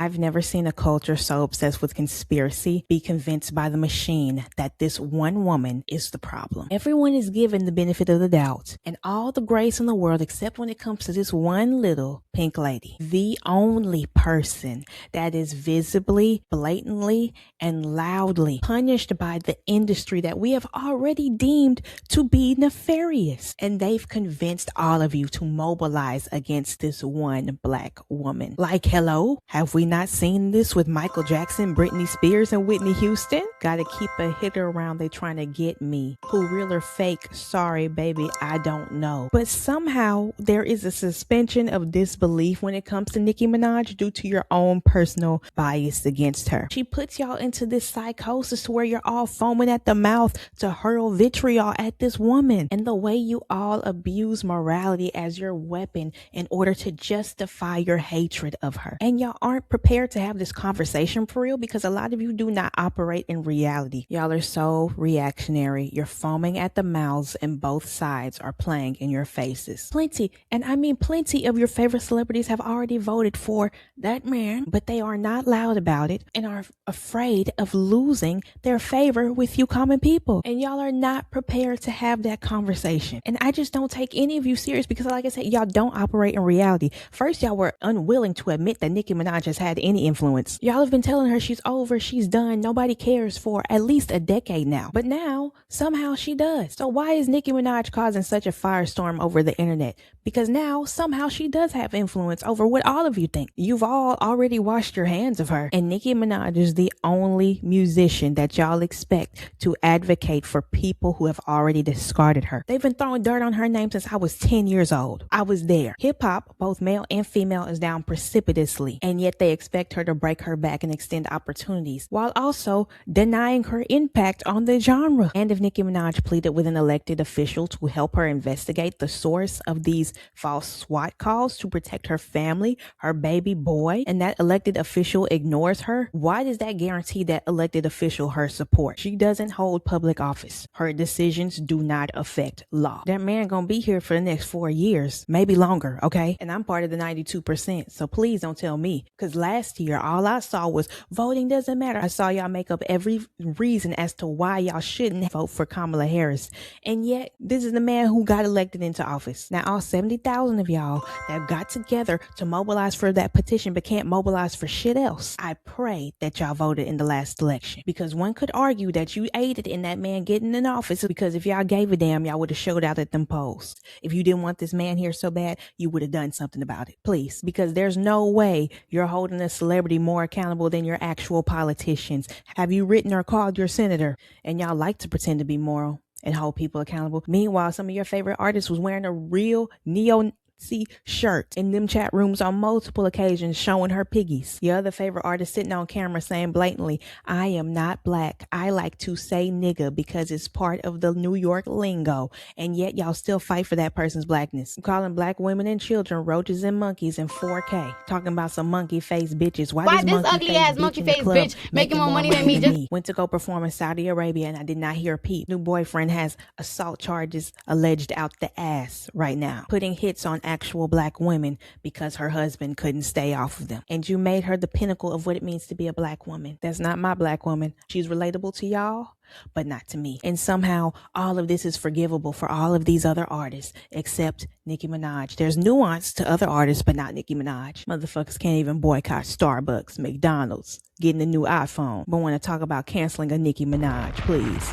I've never seen a culture so obsessed with conspiracy be convinced by the machine that this one woman is the problem. Everyone is given the benefit of the doubt and all the grace in the world except when it comes to this one little pink lady. The only person that is visibly, blatantly, and loudly punished by the industry that we have already deemed to be nefarious. And they've convinced all of you to mobilize against this one black woman. Like, hello? Have we not seen this with Michael Jackson, Britney Spears, and Whitney Houston? Gotta keep a hitter around, they trying to get me. Who real or fake? Sorry, baby, I don't know. But somehow there is a suspension of disbelief when it comes to Nicki Minaj due to your own personal bias against her. She puts y'all into this psychosis where you're all foaming at the mouth to hurl vitriol at this woman. And the way you all abuse morality as your weapon in order to justify your hatred of her. And y'all aren't prepared to have this conversation for real because a lot of you do not operate in reality. Y'all are so reactionary. You're foaming at the mouths and both sides are playing in your faces. Plenty, and I mean plenty of your favorite celebrities have already voted for that man, but they are not loud about it and are afraid of losing their favor with you common people. And y'all are not prepared to have that conversation. And I just don't take any of you serious because like I said, y'all don't operate in reality. First, y'all were unwilling to admit that Nicki Minaj has had any influence. Y'all have been telling her she's over, she's done, nobody cares for at least a decade now. But now, somehow she does. So why is Nicki Minaj causing such a firestorm over the internet? Because now, somehow she does have influence over what all of you think. You've all already washed your hands of her. And Nicki Minaj is the only musician that y'all expect to advocate for people who have already discarded her. They've been throwing dirt on her name since I was 10 years old. I was there. Hip hop, both male and female, is down precipitously. And yet they expect her to break her back and extend opportunities while also denying her impact on the genre. And if Nicki Minaj pleaded with an elected official to help her investigate the source of these false SWAT calls to protect her family, her baby boy, and that elected official ignores her, why does that guarantee that elected official her support? She doesn't hold public office. Her decisions do not affect law. That man gonna be here for the next 4 years, maybe longer, okay? And I'm part of the 92%, so please don't tell me. Because last year, all I saw was voting doesn't matter. I saw y'all make up every reason as to why y'all shouldn't vote for Kamala Harris. And yet, this is the man who got elected into office. Now, all 70,000 of y'all that got together to mobilize for that petition but can't mobilize for shit else. I pray that y'all voted in the last election. Because one could argue that you aided in that man getting in office because if y'all gave a damn, y'all would have showed out at them polls. If you didn't want this man here so bad, you would have done something about it. Please. Because there's no way you're holding a celebrity more accountable than your actual politicians. Have you written or called your senator? And y'all like to pretend to be moral and hold people accountable. Meanwhile, some of your favorite artists was wearing a real neo-Nazi shirt in them chat rooms on multiple occasions showing her piggies. Your other favorite artist sitting on camera saying blatantly, I am not black. I like to say nigga because it's part of the New York lingo. And yet y'all still fight for that person's blackness. I'm calling black women and children roaches and monkeys in 4K. Talking about some monkey face bitches. Why this ugly ass monkey face bitch making more money than me? Went to go perform in Saudi Arabia and I did not hear a peep. New boyfriend has assault charges alleged out the ass right now. Putting hits on actual black women because her husband couldn't stay off of them. And you made her the pinnacle of what it means to be a black woman. That's not my black woman. She's relatable to y'all, but not to me. And somehow all of this is forgivable for all of these other artists except Nicki Minaj. There's nuance to other artists, but not Nicki Minaj. Motherfuckers can't even boycott Starbucks, McDonald's, getting a new iPhone, but want to talk about canceling a Nicki Minaj, please.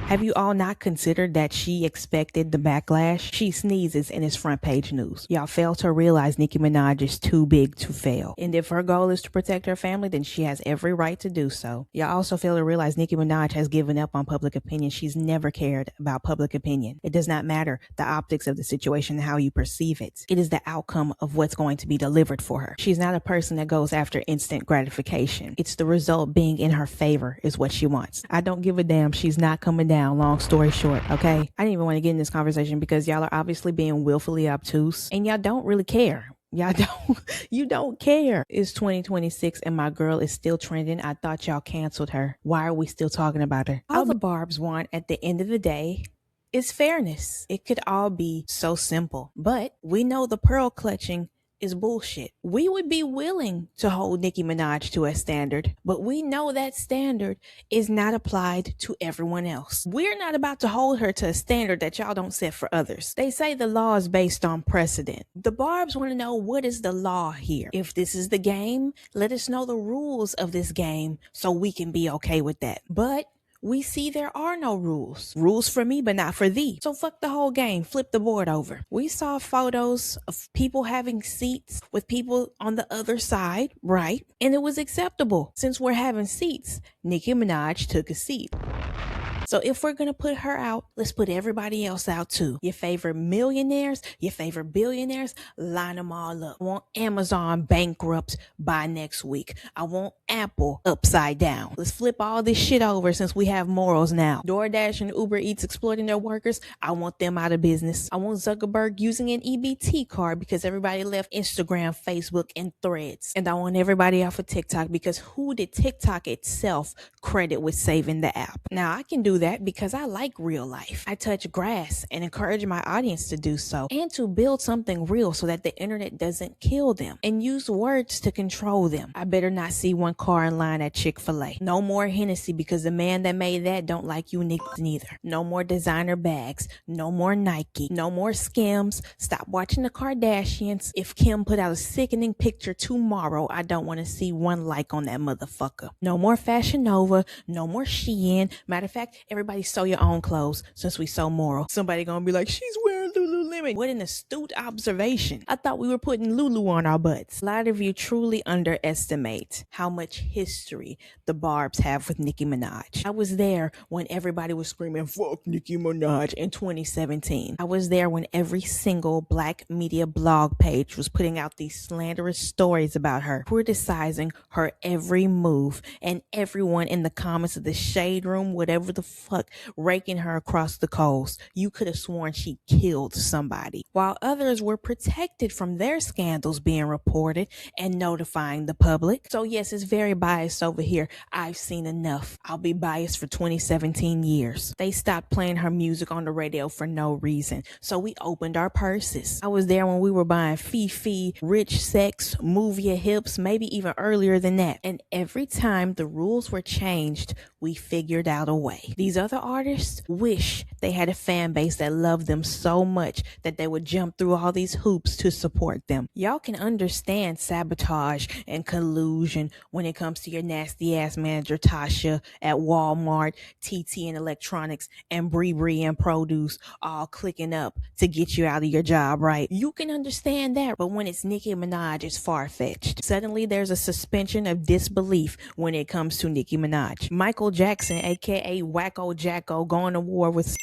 Have you all not considered that she expected the backlash? She sneezes and it's front page news. Y'all fail to realize Nicki Minaj is too big to fail. And if her goal is to protect her family, then she has every right to do so. Y'all also fail to realize Nicki Minaj has given up on public opinion. She's never cared about public opinion. It does not matter the optics of the situation and how you perceive it. It is the outcome of what's going to be delivered for her. She's not a person that goes after instant gratification. It's the result being in her favor is what she wants. I don't give a damn. She's not coming down. Long story short, okay? I didn't even want to get in this conversation because y'all are obviously being willfully obtuse and y'all don't really care. You don't care. It's 2026 and my girl is still trending. I thought y'all canceled her. Why are we still talking about her? All the Barbs want at the end of the day is fairness. It could all be so simple, but we know the pearl clutching is bullshit. We would be willing to hold Nicki Minaj to a standard, but we know that standard is not applied to everyone else. We're not about to hold her to a standard that y'all don't set for others. They say the law is based on precedent. The Barbs want to know, what is the law here? If this is the game, let us know the rules of this game so we can be okay with that. But we see there are no rules. Rules for me, but not for thee. So fuck the whole game. Flip the board over. We saw photos of people having seats with people on the other side, right? And it was acceptable. Since we're having seats, Nicki Minaj took a seat. So if we're going to put her out, let's put everybody else out too. Your favorite millionaires, your favorite billionaires, line them all up. I want Amazon bankrupt by next week. I want Apple upside down. Let's flip all this shit over since we have morals now. DoorDash and Uber Eats exploiting their workers. I want them out of business. I want Zuckerberg using an EBT card because everybody left Instagram, Facebook, and Threads. And I want everybody off of TikTok because who did TikTok itself credit with saving the app? Now I can do that because I like real life. I touch grass and encourage my audience to do so and to build something real so that the internet doesn't kill them and use words to control them. I better not see one car in line at Chick-fil-A. No more Hennessy because the man that made that don't like you niggas neither. No more designer bags. No more Nike. No more Skims. Stop watching the Kardashians. If Kim put out a sickening picture tomorrow, I don't want to see one like on that motherfucker. No more Fashion Nova. No more Shein. Matter of fact, everybody sew your own clothes since we so moral. Somebody gonna be like, she's wearing Lululemon. What an astute observation. I thought we were putting Lulu on our butts. A lot of you truly underestimate how much history the Barbs have with Nicki Minaj. I was there when everybody was screaming, fuck Nicki Minaj in 2017. I was there when every single black media blog page was putting out these slanderous stories about her, criticizing her every move, and everyone in the comments of the shade room, whatever the fuck, raking her across the coals. You could have sworn she killed somebody, while others were protected from their scandals being reported and notifying the public. So yes, it's very biased over here. I've seen enough. I'll be biased for 2017 years. They stopped playing her music on the radio for no reason, so we opened our purses. I was there when we were buying Fifi, Rich Sex, Move Your Hips, maybe even earlier than that. And every time the rules were changed, we figured out a way. These other artists wish they had a fan base that loved them so much that they would jump through all these hoops to support them. Y'all can understand sabotage and collusion when it comes to your nasty ass manager Tasha at Walmart, TT and Electronics, and Bree and Produce all clicking up to get you out of your job, right? You can understand that, but when it's Nicki Minaj, it's far-fetched. Suddenly there's a suspension of disbelief when it comes to Nicki Minaj. Michael Jackson, aka Wacko Jacko, going to war with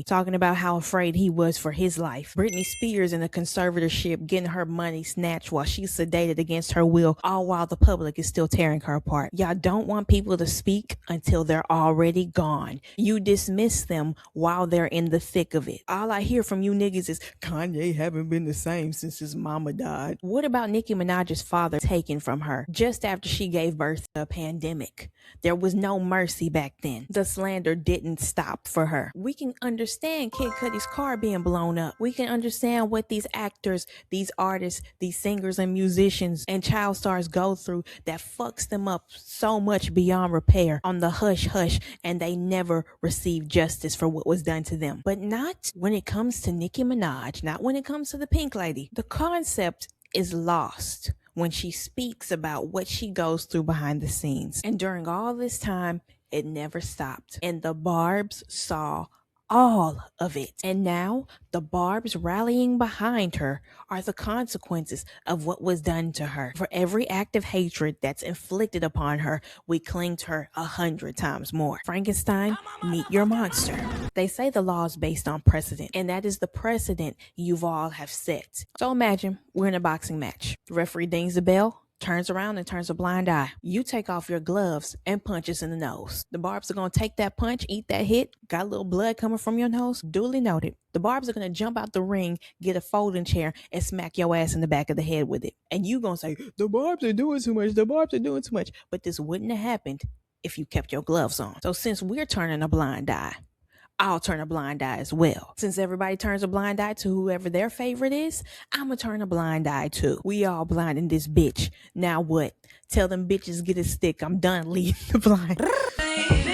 talking about how afraid he was for his life. Britney Spears in a conservatorship getting her money snatched while she's sedated against her will, all while the public is still tearing her apart. Y'all don't want people to speak until they're already gone. You dismiss them while they're in the thick of it. All I hear from you niggas is, Kanye haven't been the same since his mama died. What about Nicki Minaj's father taken from her just after she gave birth to a pandemic? There was no mercy back then. The slander didn't stop for her. We can understand Kid Cudi's car being blown up. We can understand what these actors, these artists, these singers and musicians and child stars go through that fucks them up so much beyond repair on the hush hush, and they never receive justice for what was done to them. But not when it comes to Nicki Minaj, not when it comes to the Pink Lady. The concept is lost when she speaks about what she goes through behind the scenes. And during all this time, it never stopped. And the Barbs saw all of it. And now the Barbs rallying behind her are the consequences of what was done to her. For every act of hatred that's inflicted upon her, we cling to her 100 times more. Frankenstein, meet your monster. They say the law is based on precedent, and that is the precedent you've all have set. So imagine we're in a boxing match. The referee dings the bell, turns around and turns a blind eye. You take off your gloves and punch us in the nose. The Barbs are going to take that punch, eat that hit, got a little blood coming from your nose. Duly noted. The Barbs are going to jump out the ring, get a folding chair, and smack your ass in the back of the head with it. And you going to say, the Barbs are doing too much, the Barbs are doing too much. But this wouldn't have happened if you kept your gloves on. So since we're turning a blind eye, I'll turn a blind eye as well. Since everybody turns a blind eye to whoever their favorite is, I'ma turn a blind eye too. We all blind in this bitch. Now what? Tell them bitches get a stick. I'm done leading the blind.